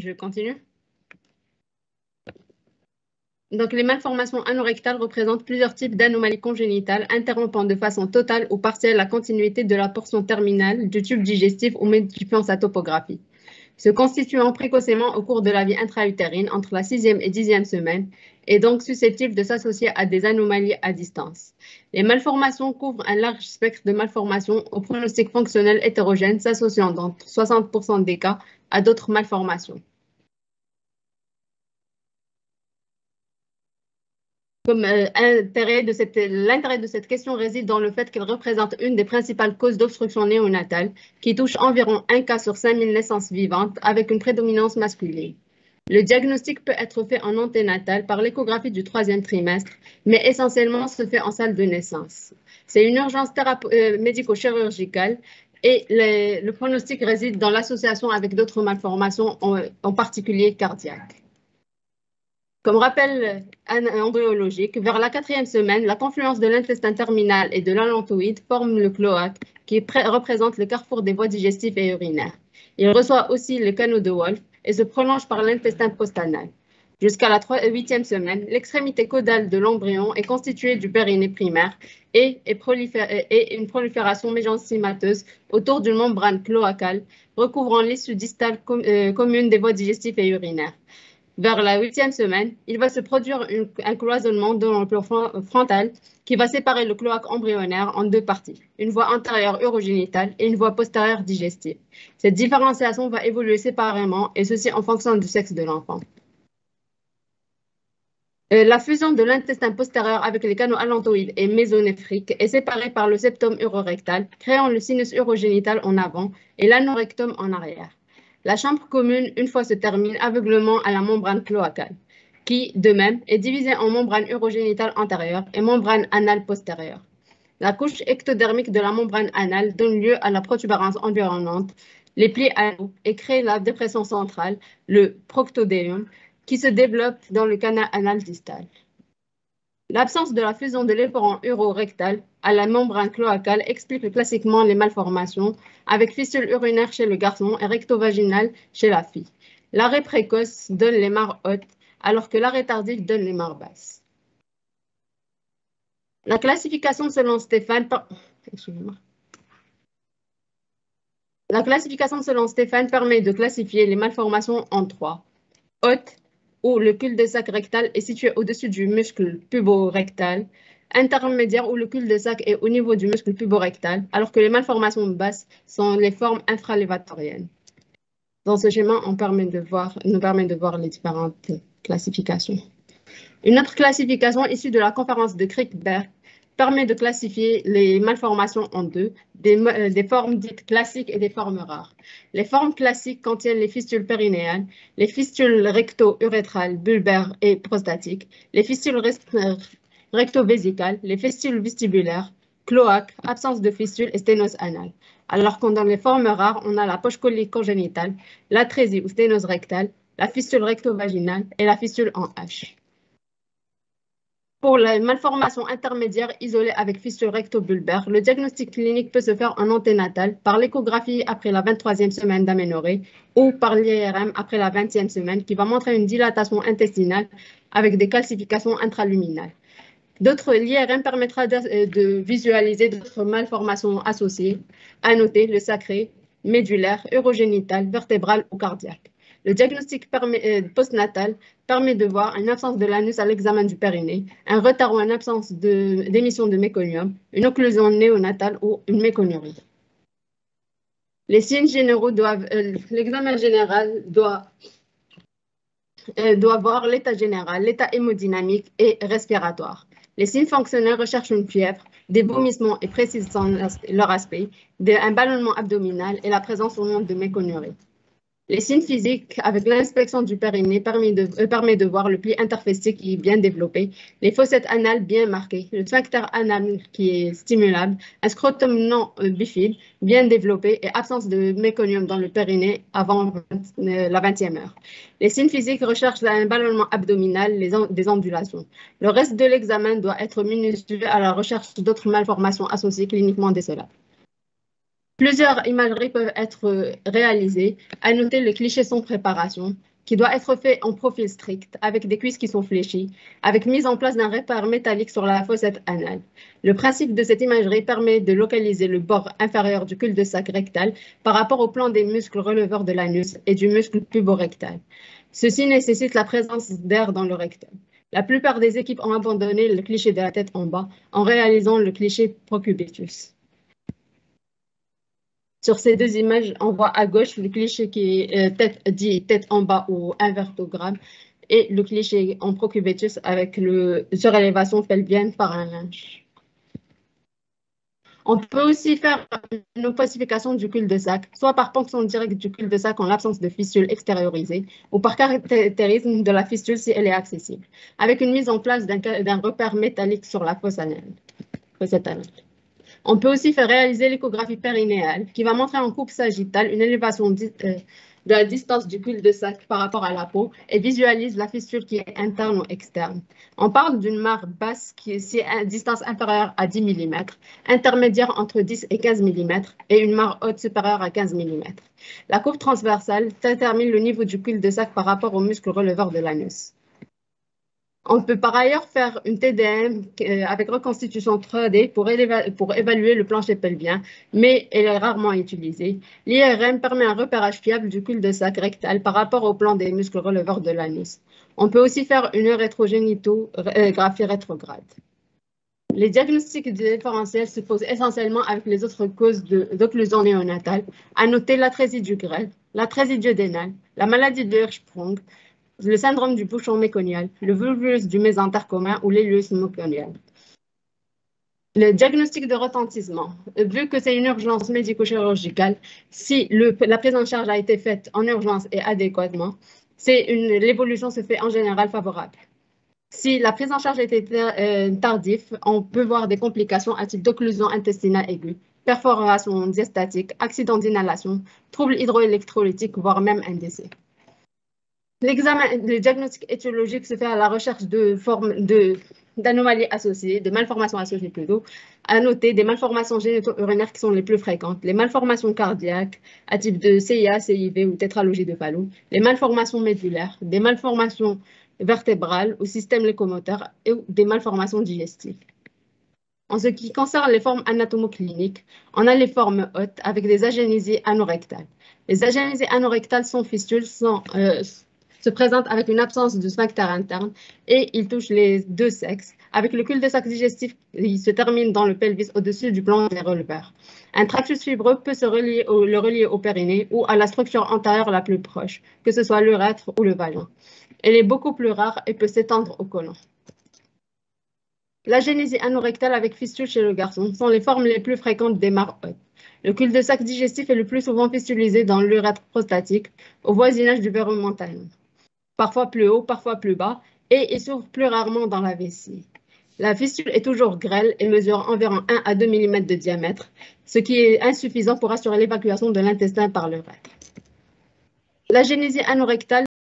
Je continue. Donc, les malformations anorectales représentent plusieurs types d'anomalies congénitales interrompant de façon totale ou partielle la continuité de la portion terminale du tube digestif ou modifiant sa topographie, se constituant précocement au cours de la vie intra-utérine entre la 6e et 10e semaine, et donc susceptibles de s'associer à des anomalies à distance. Les malformations couvrent un large spectre de malformations au pronostic fonctionnel hétérogène s'associant dans 60% des cas à d'autres malformations. L'intérêt de cette question réside dans le fait qu'elle représente une des principales causes d'obstruction néonatale qui touche environ 1 cas sur 5000 naissances vivantes avec une prédominance masculine. Le diagnostic peut être fait en anténatal par l'échographie du 3e trimestre, mais essentiellement se fait en salle de naissance. C'est une urgence médico-chirurgicale et le pronostic réside dans l'association avec d'autres malformations, en particulier cardiaques. Comme rappel embryologique, vers la 4e semaine, la confluence de l'intestin terminal et de l'allantoïde forme le cloaque, qui représente le carrefour des voies digestives et urinaires. Il reçoit aussi le canot de Wolff et se prolonge par l'intestin postanal. Jusqu'à la 8e semaine, l'extrémité caudale de l'embryon est constituée du périnée primaire et une prolifération mésenchymateuse autour d'une membrane cloacale recouvrant l'issue distale commune des voies digestives et urinaires. Vers la 8e semaine, il va se produire un cloisonnement de l'enveloppe frontale qui va séparer le cloaque embryonnaire en 2 parties, une voie antérieure urogénitale et une voie postérieure digestive. Cette différenciation va évoluer séparément et ceci en fonction du sexe de l'enfant. La fusion de l'intestin postérieur avec les canaux allantoïdes et mésonéphriques est séparée par le septum urorectal, créant le sinus urogénital en avant et l'anorectum en arrière. La chambre commune, une fois se termine, aveuglement à la membrane cloacale, qui, de même, est divisée en membrane urogénitale antérieure et membrane anale postérieure. La couche ectodermique de la membrane anale donne lieu à la protubérance environnante, les plis anaux, et crée la dépression centrale, le proctodéum, qui se développe dans le canal anal distal. L'absence de la fusion de l'efforan urorectal à la membrane cloacale explique classiquement les malformations, avec fistule urinaire chez le garçon et recto-vaginale chez la fille. L'arrêt précoce donne les mares hautes, alors que l'arrêt tardif donne les mares basses. La classification selon Stéphane permet de classifier les malformations en 3. Haute, où le cul-de-sac rectal est situé au-dessus du muscle puborectal, intermédiaire où le cul-de-sac est au niveau du muscle puborectal, alors que les malformations basses sont les formes infralévatoriennes. Dans ce schéma, nous permet de voir les différentes classifications. Une autre classification issue de la conférence de Crickberg permet de classifier les malformations en 2, des formes dites classiques et des formes rares. Les formes classiques contiennent les fistules périnéales, les fistules recto-urétrales, bulbaires et prostatiques, les fistules recto-vésicales, les fistules vestibulaires, cloaque, absence de fistules et sténose anale. Alors que dans les formes rares, on a la poche colique congénitale, l'atrésie ou sténose rectale, la fistule recto-vaginale et la fistule en H. Pour les malformations intermédiaires isolées avec fistule recto-bulbaire, le diagnostic clinique peut se faire en anténatal par l'échographie après la 23e semaine d'aménorrhée ou par l'IRM après la 20e semaine qui va montrer une dilatation intestinale avec des calcifications intraluminales. L'IRM permettra de visualiser d'autres malformations associées, à noter le sacré, médulaire, urogénital, vertébral ou cardiaque. Le diagnostic postnatal permet de voir une absence de l'anus à l'examen du périnée, un retard ou une absence d'émission de méconium, une occlusion néonatale ou une méconurie. Les signes généraux l'examen général doit voir l'état général, l'état hémodynamique et respiratoire. Les signes fonctionnels recherchent une fièvre, des vomissements et précisent leur aspect, un ballonnement abdominal et la présence ou non de méconurie. Les signes physiques, avec l'inspection du périnée, permet de voir le pli interfessier qui est bien développé, les fossettes anales bien marquées, le sphincter anal qui est stimulable, un scrotum non bifide bien développé et absence de méconium dans le périnée avant la 20e heure. Les signes physiques recherchent un ballonnement abdominal, des ondulations. Le reste de l'examen doit être minutieux à la recherche d'autres malformations associées cliniquement décelables. Plusieurs imageries peuvent être réalisées. À noter le cliché sans préparation, qui doit être fait en profil strict, avec des cuisses qui sont fléchies, avec mise en place d'un repère métallique sur la fossette anale. Le principe de cette imagerie permet de localiser le bord inférieur du cul-de-sac rectal par rapport au plan des muscles releveurs de l'anus et du muscle puborectal. Ceci nécessite la présence d'air dans le rectum. La plupart des équipes ont abandonné le cliché de la tête en bas en réalisant le cliché procubitus. Sur ces deux images, on voit à gauche le cliché qui est tête en bas ou invertogramme et le cliché en procubitus avec le surélévation pelvienne par un linge. On peut aussi faire une opacification du cul-de-sac, soit par ponction directe du cul-de-sac en l'absence de fistule extériorisée, ou par caractérisme de la fistule si elle est accessible, avec une mise en place d'un repère métallique sur la fosse anale. On peut aussi faire réaliser l'échographie périnéale, qui va montrer en coupe sagittale une élévation de la distance du cul-de-sac par rapport à la peau et visualise la fistule qui est interne ou externe. On parle d'une mare basse qui est à distance inférieure à 10 mm, intermédiaire entre 10 et 15 mm et une mare haute supérieure à 15 mm. La coupe transversale détermine le niveau du cul-de-sac par rapport aux muscles releveurs de l'anus. On peut par ailleurs faire une TDM avec reconstitution 3D pour évaluer le plancher pelvien, mais elle est rarement utilisée. L'IRM permet un repérage fiable du cul-de-sac rectal par rapport au plan des muscles releveurs de l'anus. On peut aussi faire une rétrogénitographie rétrograde. Les diagnostics différentiels se posent essentiellement avec les autres causes d'occlusion néonatale, à noter l'atrésie du grêle, l'atrésie duodénale, la maladie de Hirschsprung, le syndrome du bouchon méconial, le vulvulus du mésentère commun ou l'élius méconial. Le diagnostic de retentissement, vu que c'est une urgence médico-chirurgicale, si la prise en charge a été faite en urgence et adéquatement, l'évolution se fait en général favorable. Si la prise en charge a été tardive, on peut voir des complications à type d'occlusion intestinale aiguë, perforation diastatique, accident d'inhalation, troubles hydroélectrolytiques, voire même un décès. Le diagnostic étiologique se fait à la recherche d'anomalies associées, de malformations associées plutôt. À noter des malformations génito-urinaires qui sont les plus fréquentes, les malformations cardiaques à type de CIA, CIV ou tétralogie de Fallot, les malformations médulaires, des malformations vertébrales ou système locomoteur et des malformations digestives. En ce qui concerne les formes anatomocliniques, on a les formes hautes avec des agénésies anorectales. Les agénésies anorectales sans fistules se présentent avec une absence de sphincter interne et ils touchent les deux sexes. Avec le cul-de-sac digestif, il se termine dans le pelvis au-dessus du plan des releveurs. Un tractus fibreux peut le relier au périnée ou à la structure antérieure la plus proche, que ce soit l'urètre ou le vagin. Elle est beaucoup plus rare et peut s'étendre au côlon. L'agénésie anorectale avec fistule chez le garçon sont les formes les plus fréquentes des mares hautes. Le cul-de-sac digestif est le plus souvent fistulisé dans l'urètre prostatique, au voisinage du verrou montaneux, parfois plus haut, parfois plus bas, et il s'ouvre plus rarement dans la vessie. La fistule est toujours grêle et mesure environ 1 à 2 mm de diamètre, ce qui est insuffisant pour assurer l'évacuation de l'intestin par l'urètre. L'agénésie anorectale